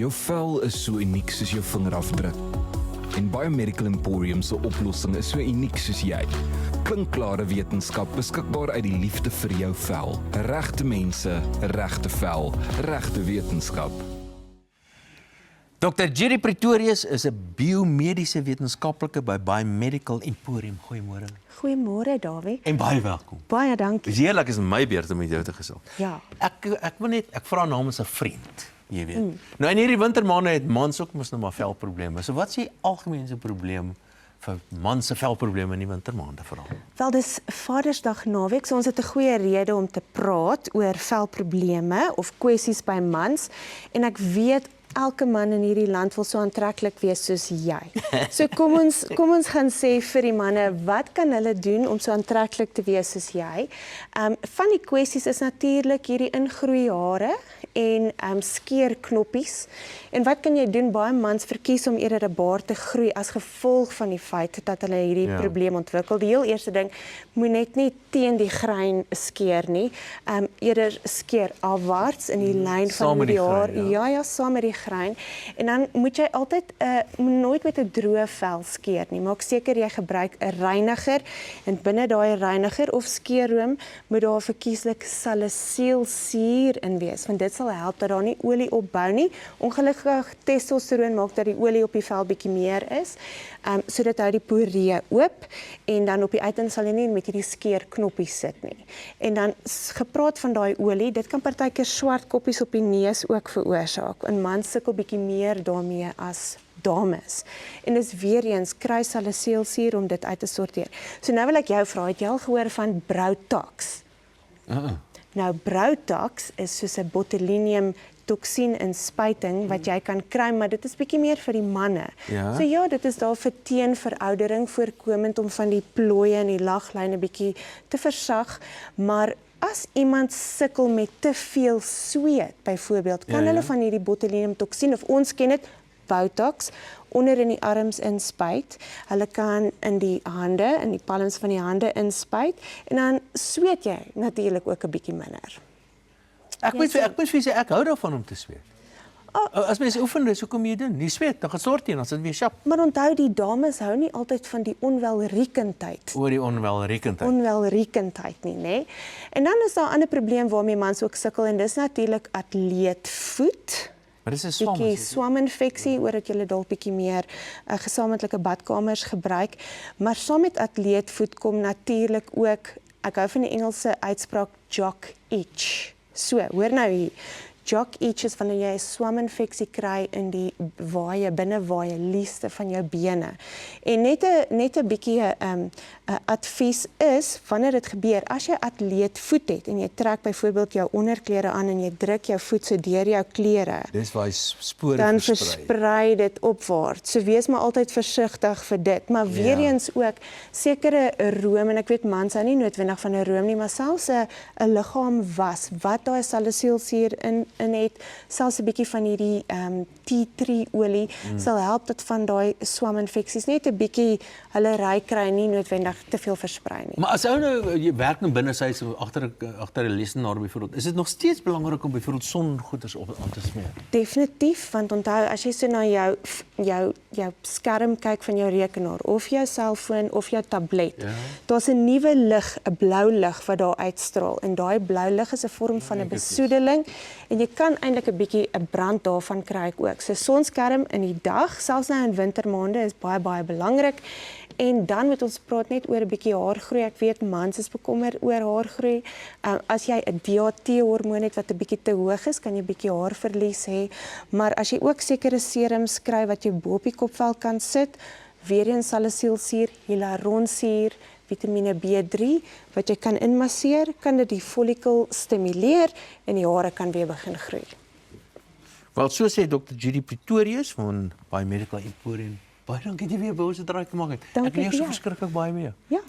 Jou vel is so uniek soos jou vingerafdruk. En Biomedical Emporium se oplossing is so uniek soos jy. Klinkklare wetenskap beskikbaar uit die liefde vir jou vel. Regte mense, regte vel, regte wetenskap. Dr. Jerry Pretorius is 'n biomediese wetenskaplike by Biomedical Emporium. Goeiemôre. Goeiemôre, Dawie. En baie welkom. Baie dankie. Dis heerlik is my beurt om met jou te gesels. Ja. Ek vra namens 'n vriend, jy weet. Nou in hierdie wintermaande het mans ook mos nou maar velprobleme. So wat is die algemene probleem vir mans se velprobleme in die wintermaande veral? Wel, dis Vadersdag naweek, so ons het 'n goeie rede om te praat oor velprobleme of kwessies by mans. En ek weet elke man in hierdie land wil so aantreklik wees soos jy. So kom ons gaan sê vir die manne, wat kan hulle doen om so aantreklik te wees soos jy? Van die kwessies is natuurlik hierdie ingroeihare en skeerknoppies. En wat kan jy doen? Baie mans verkies om eerder 'n baard te groei as gevolg van die feit dat hulle hierdie probleem ontwikkel. Die heel eerste ding, moet net nie teen die grein skeer nie. Eerder skeer afwaarts in die lyn van die haar. Ja, saam met die grein. En dan moet jy altyd nooit met 'n droë vel skeer nie. Maak seker jy gebruik 'n reiniger en binne daai reiniger of skeerroom moet daar verkieslik salicylsuur in wees, want dit sal help dat daar nie olie opbou nie. Ongelukkig testosteroon maak dat die olie op die vel bietjie meer is. So dit hou die poree oop en dan op die uiteinde sal jy nie met hierdie skeerknoppies sit nie. En dan gepraat van daai olie, dit kan partykeer swart koppies op die neus ook veroorsaak. En mans sukkel bietjie meer daarmee as dames. En dis weer eens kry salicylsuur om dit uit te sorteer. So nou wil ek jou vra, het jy al gehoor van Broutax? Nou Broutax is soos 'n botulinum toksien in spuiting wat jy kan kry, maar dit is bietjie meer vir die manne. Ja? So ja, dit is daar vir teenveroudering voorkomend om van die plooie en die laglyne bietjie te versag, maar as iemand sukkel met te veel sweet byvoorbeeld, kan hulle van hierdie botulinum toksien, of ons ken dit, Botox, onder in die arms inspuit. Hulle kan in die hande, in die palms van die hande inspuit en dan sweet jy natuurlik ook 'n bietjie minder. Ek moet vir sê ek hou daarvan om te sweet. As mens oefen, dis hoekom jy doen. Nie sweet, dan gesort jy, dan sit weer sharp. Maar onthou, die dames hou nie altyd van die onwelriekendheid. Oor die onwelriekendheid. Onwelriekendheid nie, nê? En dan is daar 'n ander probleem waarmee mans ook sukkel en dis natuurlik atleetvoet. Maar dis 'n swam. Bietjie swaminfeksie, oordat jy dalk bietjie meer gesamentlike badkamers gebruik. Maar saam met atleetvoet kom natuurlik ook, ek hou van die Engelse uitspraak, jock itch. So, hoor nou hier. Jock itch is wanneer jy 'n swaminfeksie kry in die waaie, binnewaaie, lieste van jou bene. En net 'n bietjie advies is, wanneer dit gebeur, as jy atleetvoet het en jy trek byvoorbeeld jou onderklere aan en jy druk jou voet so deur jou klere, Dis waar hy spore dan versprei. versprei dit opwaarts. So wees maar altyd versigtig vir dit. Maar weer eens ook sekere room, en ek weet mans hou nie noodwendig van 'n room nie, maar selfs 'n liggaam was wat daai salicylsuur in het, selfs 'n bietjie van hierdie tea tree olie sal help dat van daai swaminfeksies net 'n bietjie hulle ry kry, nie noodwendig te veel versprei nie. Maar as ou nou jy werk nou binne sy agter 'n lesenaar byvoorbeeld, is dit nog steeds belangrik om byvoorbeeld songoeders aan te smeer? Definitief, want onthou, as jy so na jou skerm kyk van jou rekenaar of jou selfoon of jou tablet, daar's 'n nuwe lig, 'n blou lig wat daar uitstraal en daai blou lig is 'n vorm van 'n besoedeling en jy kan eintlik 'n bietjie 'n brand daarvan kry ook. So sonskerm in die dag, selfs nou in wintermaande, is baie belangrik. En dan moet ons praat net oor 'n bietjie haargroei. Ek weet mans is bekommerd oor haargroei. As jy 'n DHT-hormoon het wat 'n bietjie te hoog is, kan jy 'n bietjie haarverlies hê. Maar as jy ook sekere serums kry wat jy bo op die kopvel kan sit, weer eens salicylsuur, hyaluronsuur, Vitamiene B3 wat jy kan inmasseer, kan dit die follikel stimuleer en die hare kan weer begin groei. Wel, so sê Dr. Jerry Pretorius van Biomedical Emporium. Baie dankie dat jy weer by ons 'n draai gemaak het. Dankie Ek leer so vir jou. verskriklik baie mee. Ja.